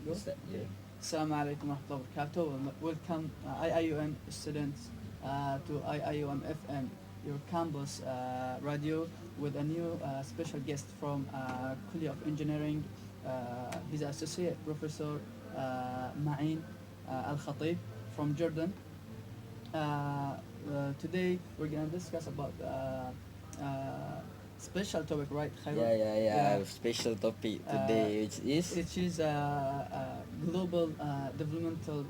Go. Start, yeah. Assalamu alaikum wa rahmatullahi wa barakatuh. Welcome, IIUM students, to IIUM FM, your campus radio, with a new special guest from College of Engineering. He's Associate Professor Ma'in Al Khatib from Jordan. Today we're gonna discuss about special topic, right, Khairul? Yeah, yeah, yeah. I Yeah. have special topic Uh, today, which is which is global developmental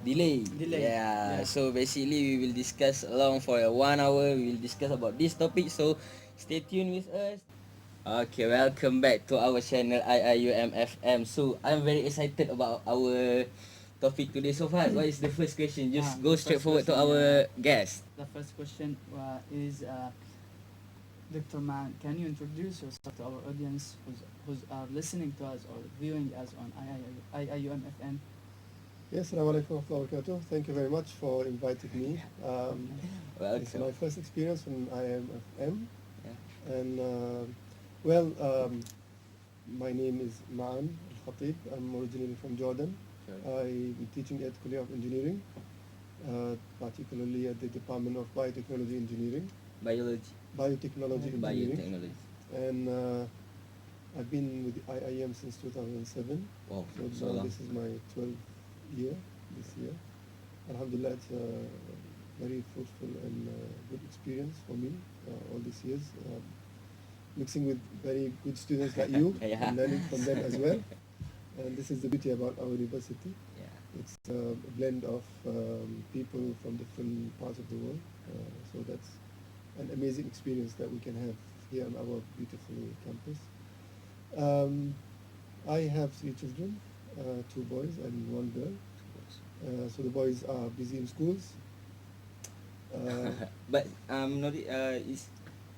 delay. delay. Yeah. Yeah. So basically, we will discuss along for 1 hour. We will discuss about this topic. So stay tuned with us. Okay, welcome back to our channel IIUMFM. So I'm very excited about our topic today. So far, what is the first question? Just go The straight first forward to question, our guest. the first question is Dr. Man, can you introduce yourself to our audience who's are listening to us or viewing us on IIUMFN? Yes, Assalamu alaikum wa rahmatullahi wa barakatuh. Thank you very much for inviting me. It's Welcome. my first experience from IMFM. Yeah. And, well, my name is Ma'an Al-Khatib. I'm originally from Jordan. Sure. I'm teaching at College of Engineering, particularly at the Department of Biotechnology Engineering. Biology. Biotechnology Engineering. Biotechnology. And I've been with the IIM since 2007. Wow, So now this is my 12th year this year. Alhamdulillah, it's a very fruitful and good experience for me all these years. Mixing with very good students like you Yeah. and learning from them as well. And this is the beauty about our university. Yeah. It's a blend of people from different parts of the world. So that's an amazing experience that we can have here on our beautiful campus. I have 3 children, 2 boys and 1 girl. So the boys are busy in schools. But not it's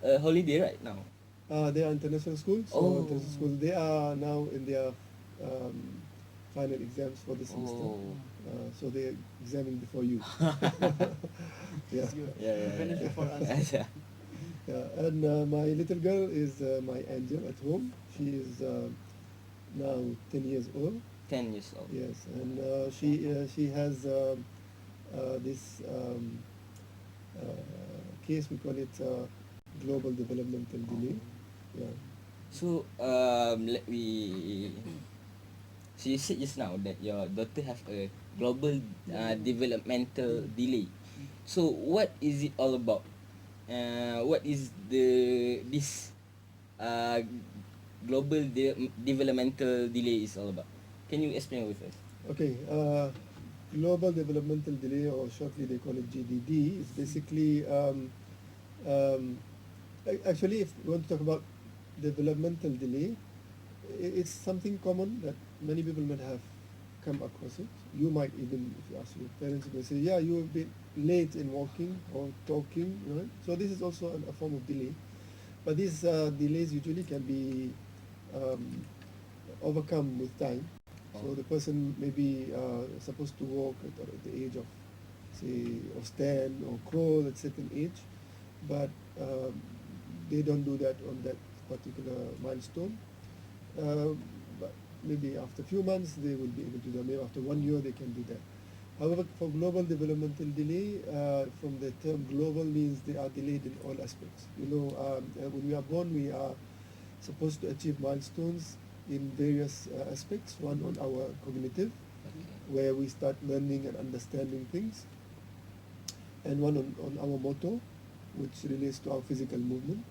a holiday right now. They are international schools. So Oh. international schools, they are now in their final exams for the semester. Oh. So they're examining before you. Yeah. It's good. Yeah, You yeah, finish yeah. before us. Yeah. Yeah, and my little girl is my angel at home. She is now 10 years old. 10 years old. Yes, and she has this case, we call it global developmental delay. Yeah. So let me. So you said just now that your daughter have a global developmental delay. So what is it all about? What is this uh, global developmental delay is all about? Can you explain with us? Okay. Global developmental delay, or shortly they call it GDD, is basically um, actually, if we want to talk about developmental delay, it's something common that many people might have come across it. You might even, if you ask your parents, you may say, yeah, you have been late in walking or talking, right? So this is also a form of delay. But these delays usually can be um, overcome with time. So the person may be supposed to walk at the age of, say, or stand or crawl at a certain age, but they don't do that on that particular milestone. But maybe after a few months they will be able to do that. Maybe after 1 year they can do that. However, for global developmental delay, from the term global means they are delayed in all aspects. You know, when we are born, we are supposed to achieve milestones in various aspects. One on our cognitive, where we start learning and understanding things, and one on our motor, which relates to our physical movement.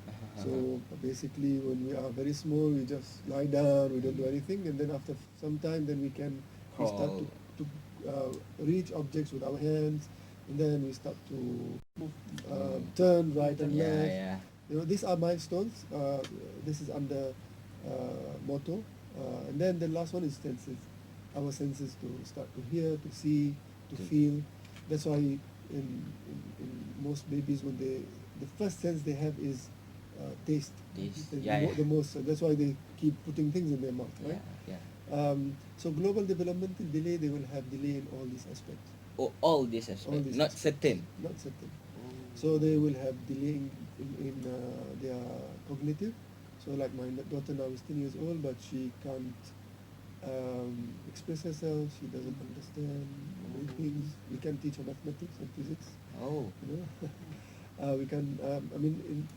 So basically, when we are very small, we just lie down, we don't do anything, and then after some time, then we start to reach objects with our hands, and then we start to turn right and Yeah, left. yeah. You know, these are milestones. This is under motor, and then the last one is senses. Our senses to start to hear, to see, to feel. That's why in most babies, when the first sense they have is taste. Taste. The most. That's why they keep putting things in their mouth, Yeah, right? yeah. So global developmental delay, they will have delay in all these aspects. Oh, all these aspects, these not aspects. certain. Not certain. So they will have delay in their cognitive. So like my daughter now is 10 years old, but she can't express herself. She doesn't understand many things. We can teach her mathematics and physics. Oh. You know, we can. I mean,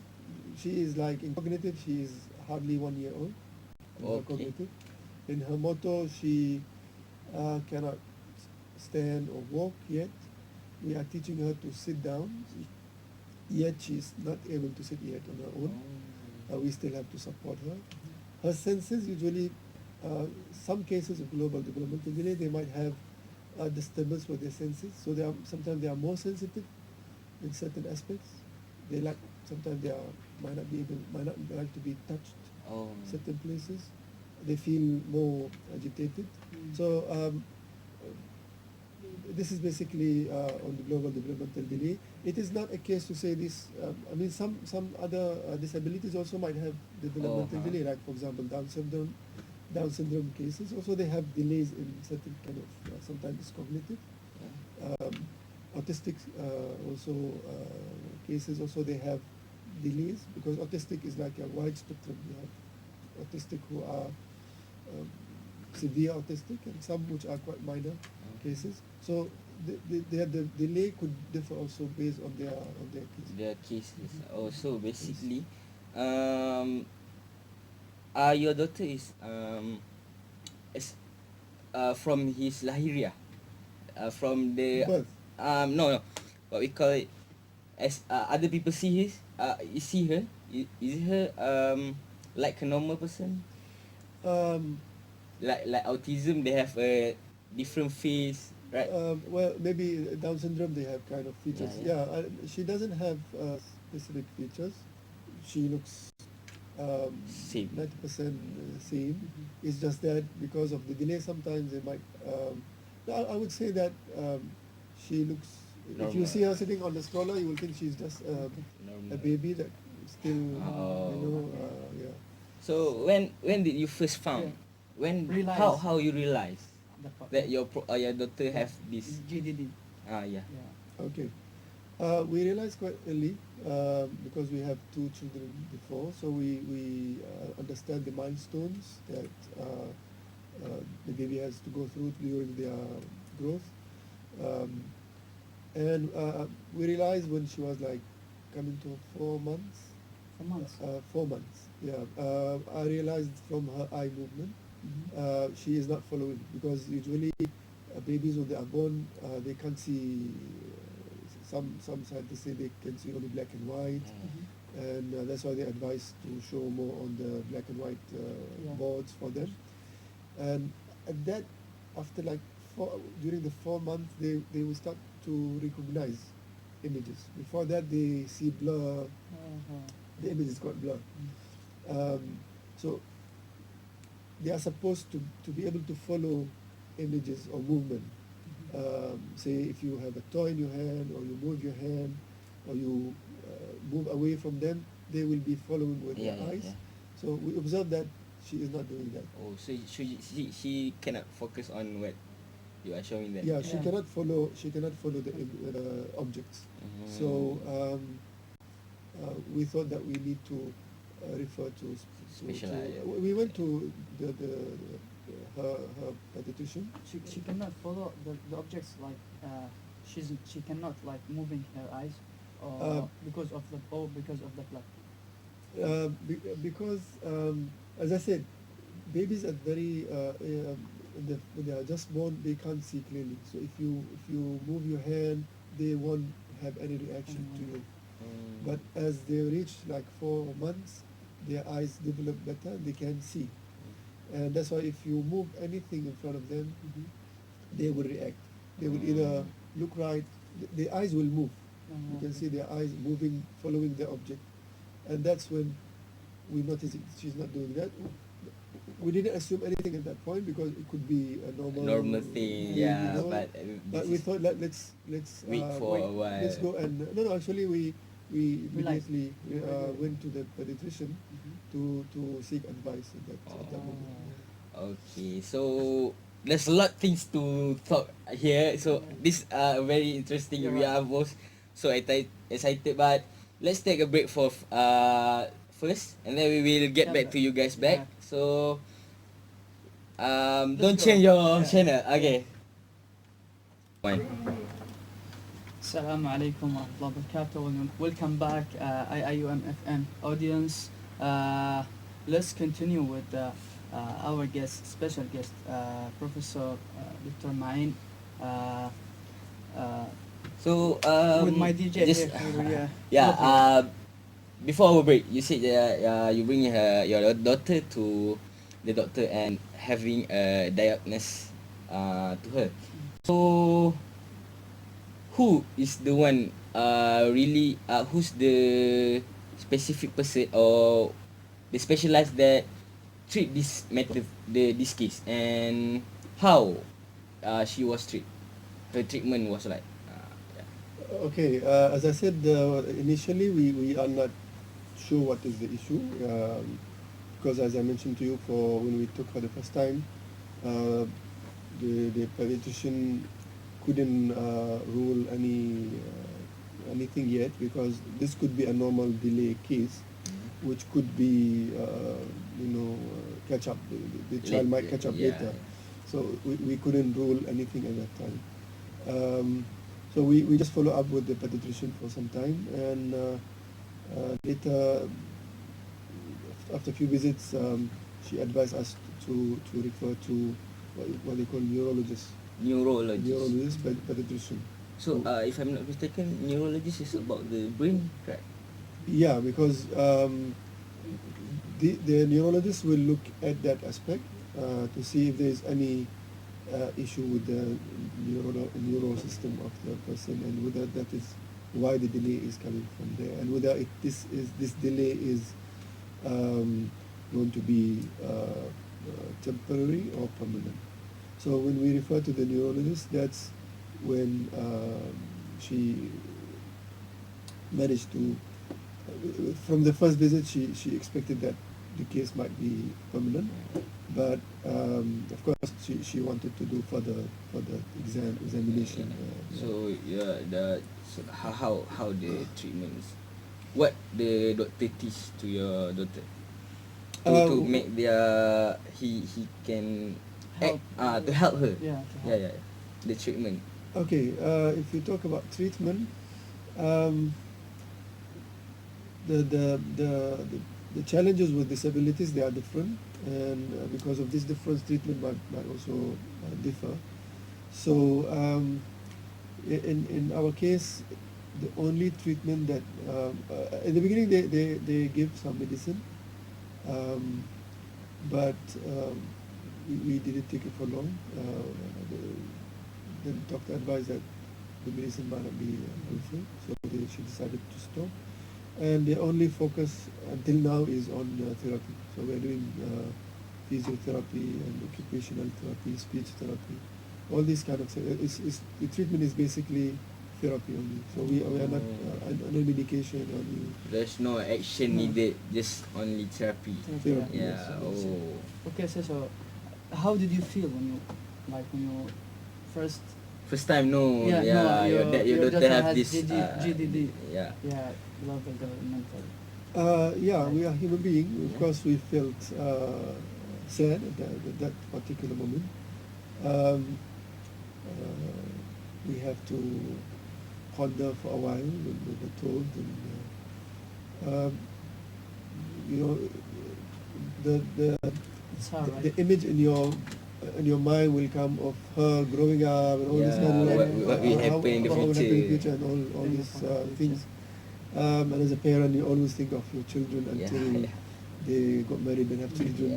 she is like in cognitive. She is hardly 1 year old. In her Okay. cognitive. In her motor, she cannot stand or walk yet. We are teaching her to sit down. Yet she is not able to sit yet on her own. We still have to support her. Her senses usually, some cases of global developmental delay, they might have disturbance with their senses. So sometimes they are more sensitive in certain aspects. They like sometimes they are might not like to be touched. Oh. Certain places, they feel more agitated. So this is basically on the global developmental delay. It is not a case to say this. I mean, some other disabilities also might have developmental delay, like for example Down syndrome cases. Also, they have delays in certain kind of sometimes it's cognitive. Autistic also cases also they have delays because autistic is like a wide spectrum. You have autistic who are severe autistic and some which are quite minor cases. So the delay could differ also based on their case. The cases. Oh, so basically, your daughter is is from his lahiria, from the Birth. no, what we call it, as other people see his you see her, is her like a normal person, Um, like autism, they have a different face, right? well, maybe Down syndrome they have kind of features. Yeah. She doesn't have specific features. She looks Same. 90% same. It's just that because of the delay, sometimes they might. I would say that she looks. If you Normal. see her sitting on the stroller, you will think she's just a Normal. baby that still, Oh. yeah. So when did you first found? Yeah. When Realize. how you realize that your daughter Yeah. have this? GDD. Yeah. Yeah. Okay. We realized quite early because we have 2 children before, so we understand the milestones that the baby has to go through during their growth. And we realized when she was like coming to 4 months. For months. 4 months, yeah. I realized from her eye movement, she is not following because usually babies when they are born, they can't see. Some scientists say they can see only black and white, and that's why they advise to show more on the black and white boards for them. And at that, after like during the 4 months, they will start to recognize images. Before that, they see blur. The image is quite blur. So they are supposed to be able to follow images or movement. Say if you have a toy in your hand or you move your hand or you move away from them, they will be following with their eyes. Yeah. So we observe that she is not doing that. Oh, so she cannot focus on what you are showing them. Yeah, she Yeah. cannot follow. She cannot follow the objects. So we thought that we need to refer to Specialized. we went to her pediatrician. She cannot follow the objects like she cannot like moving her eyes or because of the blood. Because as I said, babies are very when they are just born, they can't see clearly. So if you move your hand, they won't have any reaction to you. But as they reach like 4 months, their eyes develop better. They can see, and that's why if you move anything in front of them, they will react. They will either look right. The eyes will move. You can see their eyes moving, following the object, and that's when we notice she's not doing that. We didn't assume anything at that point because it could be a normal thing, thing, yeah. you know. But we thought let's wait for a while. let's go and no actually we Realized. immediately went to the pediatrician to seek advice at that moment. Okay, so there's a lot things to talk here. So this very interesting. You're We right. are both so excited, but let's take a break for first, and then we will get back to you guys back. Yeah. So Don't go. change your Yeah. channel. Okay. One. Assalamu alaikum wa rahmatullahi wa barakatuh. Welcome back, IIUM FM audience. Let's continue with our guest, special guest, Professor Dr. Ma'in. Uh, uh, So with my DJ just here. yeah. Help me. Before our break, you said that you bring your daughter to the doctor and having a diagnosis to her. So who is the one really who's the specific person or the specialized that treat this matter this case, and how she was treated, her treatment was like yeah. Okay, as I said, initially we are not sure what is the issue, because as I mentioned to you, for when we took her the first time, the pediatrician couldn't rule anything yet, because this could be a normal delay case, which could be catch up. The child might catch up later, so we couldn't rule anything at that time. So we just follow up with the pediatrician for some time, and later, after a few visits, she advised us to refer to what they call neurologist, Neurologist. pediatrician. So if I'm not mistaken, neurologist is about the brain, right? Yeah, because the neurologist will look at that aspect to see if there is any issue with the neural system of the person, and whether that is why the delay is coming from there, and whether this delay is going to be temporary or permanent. So when we refer to the neurologist, that's when she managed to, from the first visit, she expected that the case might be permanent, but of course she wanted to do further examination. So so how the treatments, what the doctor teach to your daughter to make he can Help. to help her. Yeah. To help. Yeah, the treatment. Okay, if you talk about treatment, the challenges with disabilities, they are different, and because of this difference, treatment might also differ. So in our case, the only treatment that in the beginning they give some medicine, but we didn't take it for long. The doctor advised that the medicine might not be helpful, so she decided to stop. And the only focus until now is on therapy. So we're doing physiotherapy and occupational therapy, speech therapy, all these kind of things. The treatment is basically therapy only. So we are not no medication or any. There's no action needed, just only therapy. Therapy. Yeah. Yes. Oh. Okay, so how did you feel when you first? First time, no. Yeah, no, your daughter have has this. GDD. Yeah. Yeah, global developmental. We are human beings. Of course, we felt sad at that particular moment. We have to ponder for a while when we were told, and It's hard, right? the image in your mind will come of her growing up and all this kind of what will happen in the what will happen in the future. future and all In the these future. things. And as a parent, you always think of your children until they got married and have children.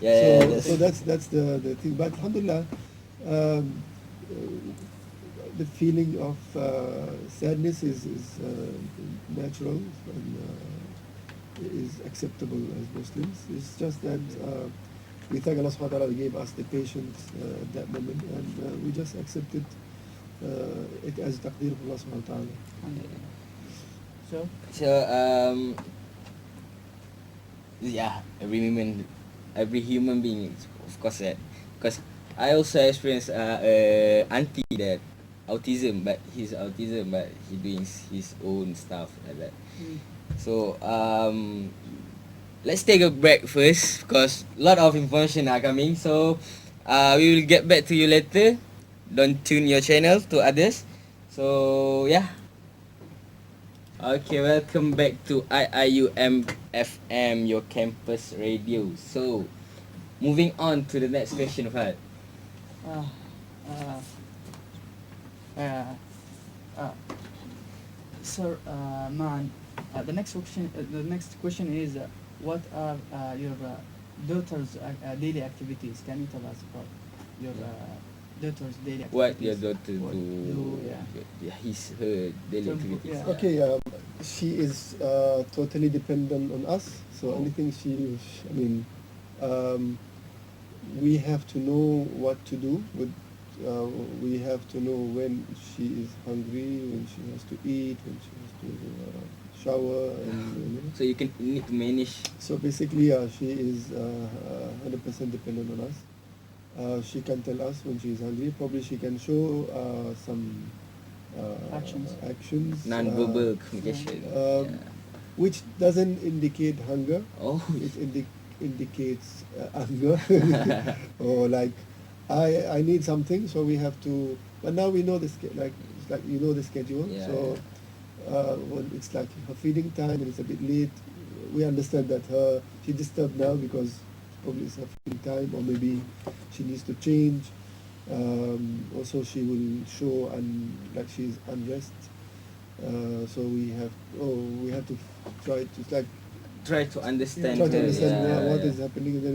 Yeah. And, so that's the thing. But alhamdulillah, the feeling of sadness is natural and is acceptable as Muslims. It's just that we thank Allah subhanahu wa ta'ala gave us the patience at that moment, and we just accepted it as taqdeer of Allah subhanahu wa ta'ala. So yeah, every human being is of course sad, because I also experienced auntie that autism, but he doing his own stuff like that. So let's take a break first because a lot of information are coming. So we will get back to you later. Don't tune your channel to others. So yeah. Okay, welcome back to IIUM FM, your campus radio. So moving on to the next question, Fahad. Uh, uh, uh, uh, Sir, Man, the next question is, what are your daughter's daily activities? Can you tell us about your daughter's daily activities? What your daughter What do? yeah. Her daily Some- activities. yeah. Okay, she is totally dependent on us. So anything I mean, um, we have to know what to do. We have to know when she is hungry, when she has to eat, when she has to shower, and So you need to manage. So basically, she is 100% dependent on us. She can tell us when she is hungry. Probably she can show some actions, Non-verbal communication. um, which doesn't indicate hunger. Oh. It indicates anger, or like I need something, so we have to. But now we know it's like you know the schedule. Yeah, So when it's like her feeding time and it's a bit late, we understand that she's disturbed now because probably it's her feeding time, or maybe she needs to change. Also, she will show like she's unrest. So we have to try to like Try to understand. try to her, understand yeah, what yeah. is happening, and then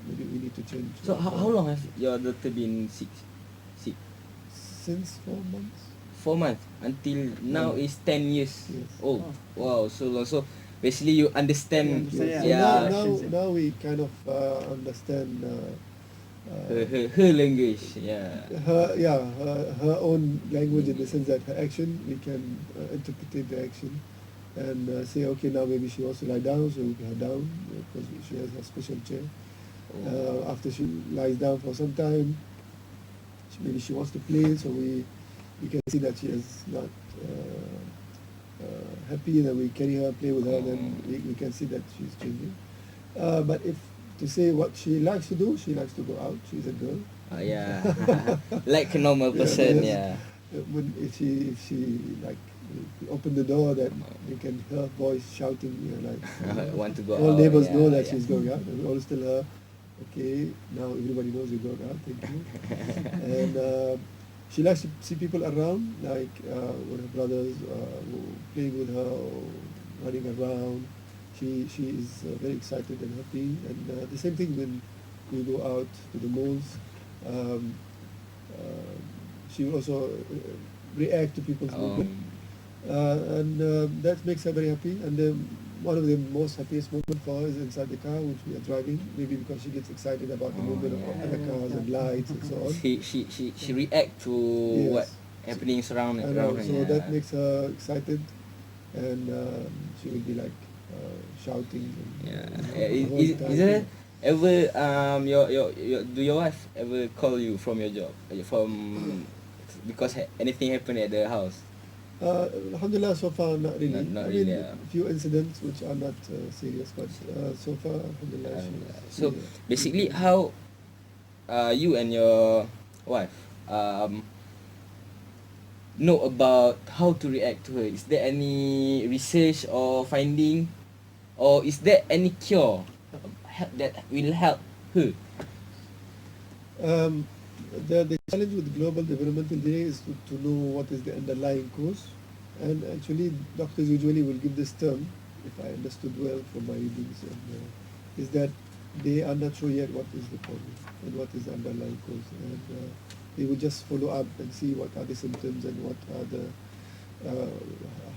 maybe we need to change. So how long has your daughter been sick? Sick. Since 4 months. 4 months until now is 10 years. Yes. Oh, Oh. wow, so long. So basically you understand. You understand, So yeah. now we kind of understand Her language. Yeah. her own language, in the sense that her action, we can interpret the action and say, okay, now maybe she wants to lie down, so we put her down because she has a special chair. Oh. After she lies down for some time, maybe she wants to play, so we can see that she is not happy, and then we carry her, play with her, then we can see that she's changing. But if to say what she likes to do, she likes to go out. She's a girl. Yeah. Like a normal person. yes. Yeah. When if she like open the door, that you can hear her voice shouting, Want to go all out, neighbors yeah, know that yeah. she's going out, and we always tell her, okay, now everybody knows you're going out, thank you. And she likes to see people around, like with her brothers playing with her or running around. She is very excited and happy, and the same thing when we go out to the malls. Um, she will also react to people's movement, and that makes her very happy. And one of the most happiest moments for her is inside the car, which we are driving, maybe because she gets excited about the movement of other cars and lights and so on. She react to what happening I around know, her. so Yeah. that makes her excited, and she will be like shouting. Yeah. The whole time. Is there ever your do your wife ever call you from your job from because anything happened at the house? Alhamdulillah, so far not really. Not I really, mean, yeah. a few incidents which are not serious, but so far, alhamdulillah. So basically, how you and your wife know about how to react to her? Is there any research or finding, or is there any cure that will help her? The challenge with global developmental delay is to know what is the underlying cause, and actually doctors usually will give this term, if I understood well from my readings, is that they are not sure yet what is the problem and what is the underlying cause, and they will just follow up and see what are the symptoms and what are the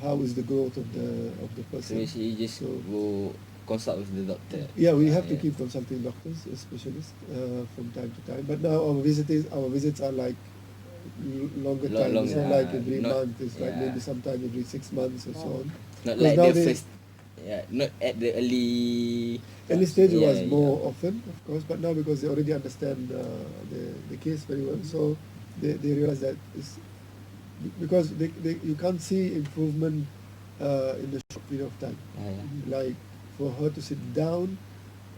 how is the growth of the So person. basically, you just go consult with the doctor. Yeah, we have to yeah. keep consulting doctors, specialists, from time to time. But now our visits are like longer time. It's not like every month. It's like maybe sometime every 6 months or so on. Not 'Cause like now the first. Yeah, not at the early stage it yeah, was more yeah. often, of course, but now because they already understand the case very well, so they realize that it's because you can't see improvement in the short period of time. Yeah. Like for her to sit down.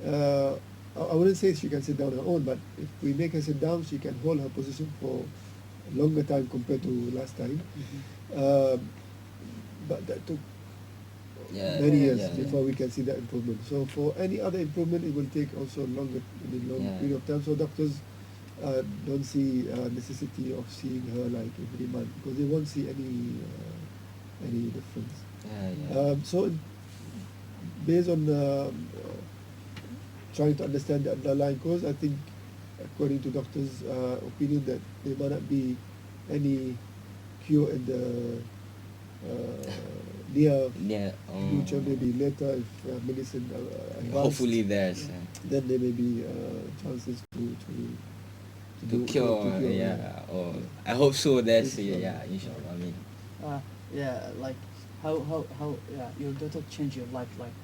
I wouldn't say she can sit down on her own, but if we make her sit down, she can hold her position for a longer time compared to last time. Uh, but that took many years before we can see that improvement. So for any other improvement, it will take also longer, long period of time. So doctors don't see necessity of seeing her like every month because they won't see any difference. So based on trying to understand the underlying cause, I think according to doctors' opinion that there might not be any cure in the near future, maybe later if medicine advanced. Hopefully there's Then there may be chances to cure, or I hope so. That's inshallah. I mean, like how your daughter changed your life, like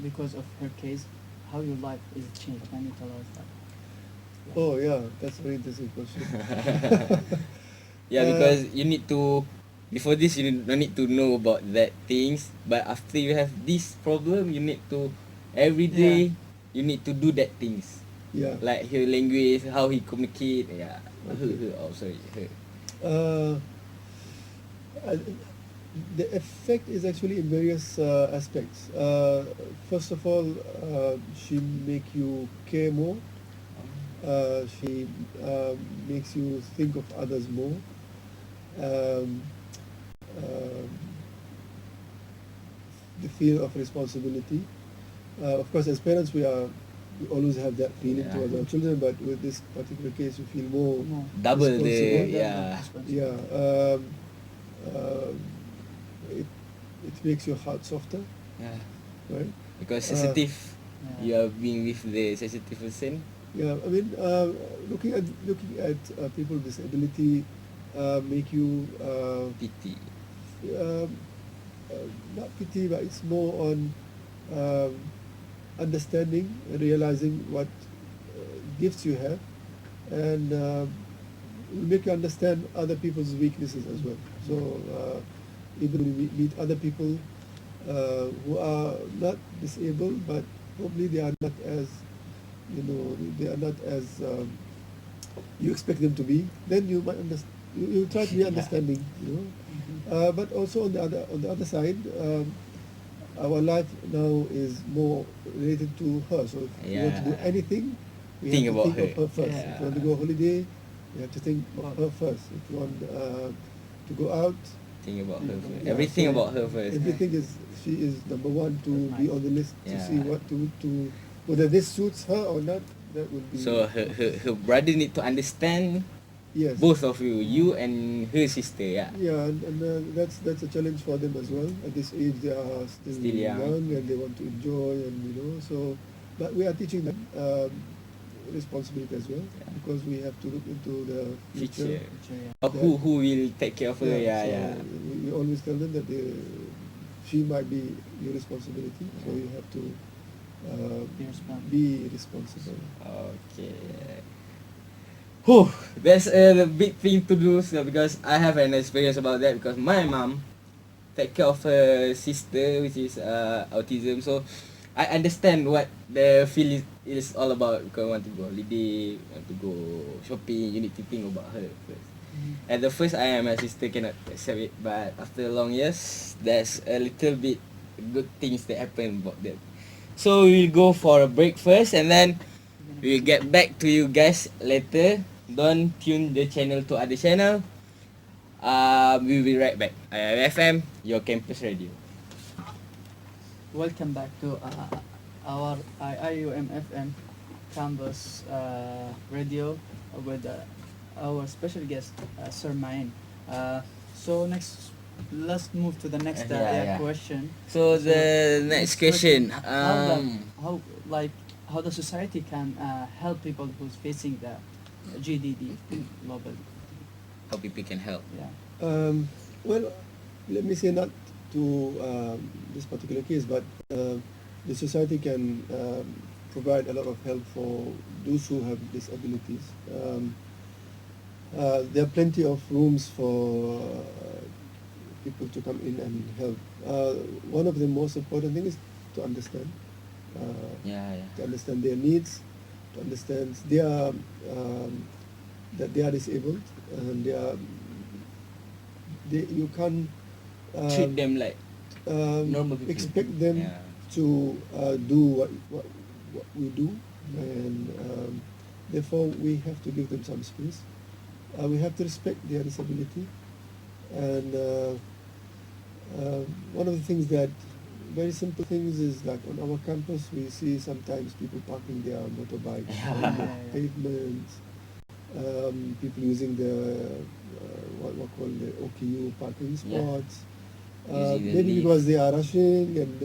because of her case, how your life is changed? Can you tell us that? Oh yeah, that's a very interesting question. because you need to. Before this, you don't need to know about that things. But after you have this problem, you need to every day. You need to do that things. Yeah. Like her language, how he communicate. Yeah. Okay. Her. The effect is actually in various aspects. First of all, she make you care more. She makes you think of others more. The feel of responsibility. Of course, as parents, we always have that feeling towards our children, but with this particular case, we feel more double responsible. the It makes your heart softer, right? Because sensitive, you are being with the sensitive person. Yeah, I mean, looking at people with disability make you Pity. not pity, but it's more on understanding and realizing what gifts you have, and will make you understand other people's weaknesses as well. So even when we meet other people who are not disabled, but probably they are not as you expect them to be, then you might understand. You try to be understanding, but also on the other side, our life now is more related to her. So if we want to do anything, we Think have to about think of her. her first. If you want to go on holiday, you have to think of her first. If you want to go out, Think about her first. yeah, Everything so about her first. everything she is number one to be on the list to see Yeah. what to whether this suits her or not. That would be So her brother need to understand yes. both of you and her sister. Yeah. Yeah, and that's a challenge for them as well. At this age, they are still young and they want to enjoy, and so. But we are teaching them responsibility as well, because we have to look into the future. Who will take care of her? So we always tell them that she might be your responsibility, so you have to be responsible. Okay. Whew, that's a big thing to do, so because I have an experience about that, because my mom take care of her sister, which is autism. So I understand what the feel is all about. Because you want to go holiday, want to go shopping, you need to think about her first. At the first, my sister cannot accept it, but after long years, there's a little bit good things that happen about that. So we'll go for a break first, and then we'll get back to you guys later. Don't tune the channel to other channel. We'll be right back. FM, your campus radio. Welcome back to our IUM FM campus radio with our special guest, Sir Main. So next, let's move to the next question. So the next question, how the society can help people who's facing the GDD globally. How people can help? Well, let me say not to this particular case, but the society can provide a lot of help for those who have disabilities. There are plenty of rooms for people to come in and help. One of the most important things is to understand, Yeah. to understand their needs, to understand their that they are disabled and you can't Treat them like normal people. expect them Yeah. to do what we do, and therefore we have to give them some space. We have to respect their disability, and one of the things that very simple things is like on our campus we see sometimes people parking their motorbikes on the Yeah. pavements, people using the what call the OKU parking Yeah. spots, Using the maybe lift. because they are rushing and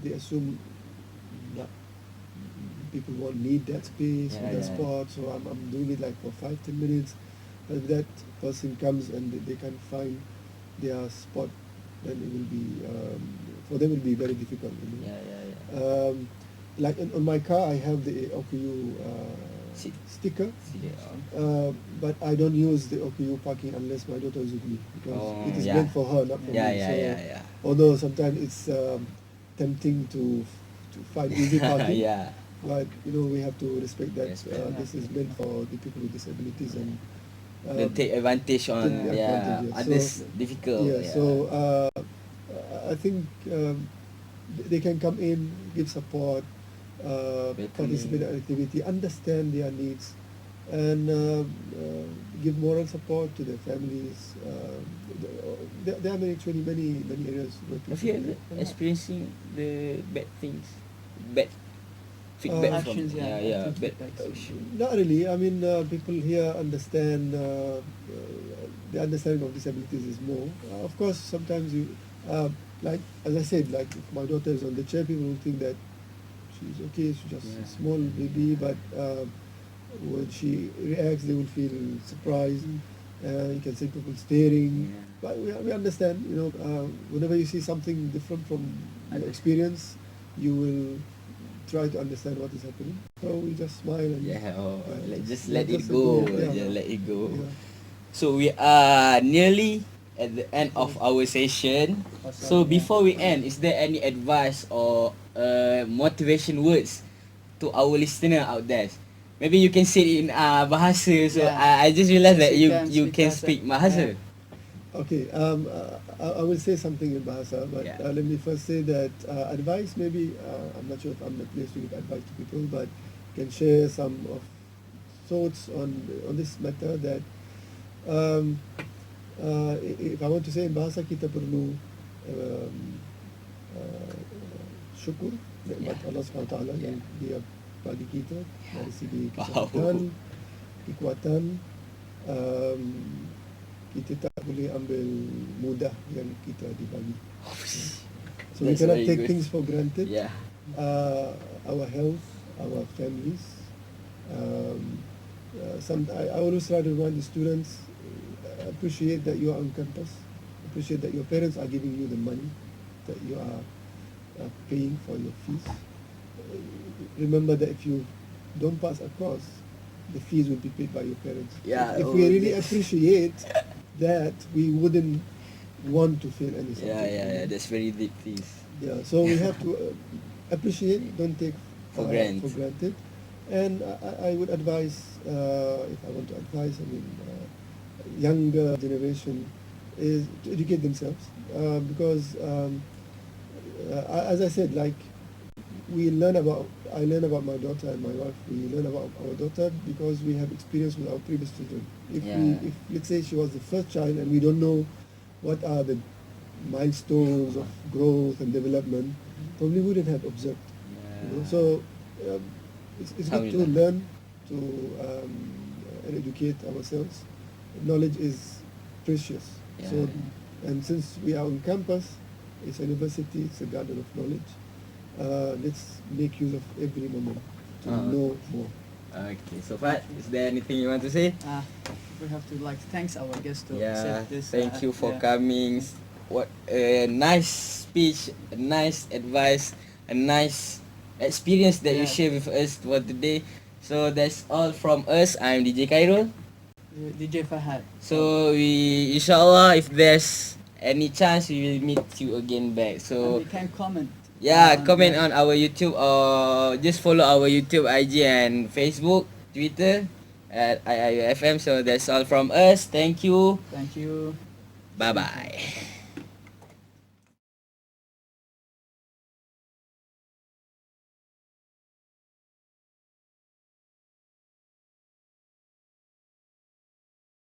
they assume that people won't need that space or Yeah, that yeah. spot, so I'm doing it like for 5-10 minutes. But if that person comes and they can find their spot, then it will be for them it will be very difficult. Yeah. Like on my car, I have the OKU sticker, See, but I don't use the OKU parking unless my daughter is with me, because Oh, it is yeah. meant for her, not for Yeah, me. yeah. Although sometimes it's tempting to find easy parking, Yeah. but we have to respect that Respect. this is meant for the people with disabilities, and Don't take advantage on take advantage, yeah. others So, difficult. yeah. So I think they can come in, give support, participate in activity, understand their needs, and give moral support to their families. There are actually many areas where Have people you can ever help. experiencing the bad things, bad feedback from Actions, yeah, active bad feedbacks. action. Not really. I mean, people here understand. The understanding of disabilities is more. Of course, sometimes like as I said, like if my daughter is on the chair, people will think that she's okay. She's just a small baby, but when she reacts, they will feel surprised. You can see people staring, but we understand. Whenever you see something different from your experience, you will try to understand what is happening. So we just smile and Just let it go. Yeah. Just let it go. Yeah. So we are nearly at the end of our session. So before we end, is there any advice or motivation words to our listener out there? Maybe you can say it in bahasa. So Yeah. I just realized that Since you can speak bahasa. Okay, I will say something in Bahasa, but Yeah. let me first say that advice, maybe, I'm not sure if I'm the place to give advice to people, but can share some of thoughts on this matter that if I want to say in Bahasa, kita perlu syukur nikmat Allah SWT yang dia bagi kita dari segi kesihatan, kekuatan. Kita tak boleh ambil mudah yang kita dibagi. So we cannot take things for granted. Yeah. Our health, our families. I always try to remind the students, appreciate that you are on campus, appreciate that your parents are giving you the money, that you are paying for your fees. Remember that if you don't pass across, the fees will be paid by your parents. Yeah, If we really appreciate that, we wouldn't want to fail any subject. Yeah. That's very deep things. Yeah, so we have to appreciate, don't take For granted. And I would advise, if I want to advise, younger generation is to educate themselves, because as I said, like I learn about my daughter and my wife. We learn about our daughter because we have experience with our previous children. If let's say she was the first child and we don't know what are the milestones of growth and development, probably wouldn't have observed. So it's good to learn to and educate ourselves. Knowledge is precious. So and since we are on campus, it's a university, it's a garden of knowledge. Let's make use of every moment to know more. Okay, so Fat, is there anything you want to say? We have to thanks our guest to Yeah, accept this. thank you for coming. What a nice speech, a nice advice, a nice experience that you share with us for today. So that's all from us. I'm DJ Khairul. DJ Fahad. So inshallah, if there's any chance, we will meet you again back. So and you can comment Yeah, comment Yeah. on our YouTube or just follow our YouTube, IG and Facebook, Twitter at IIUFM. So that's all from us. Thank you. Thank you. Bye Thank you. bye.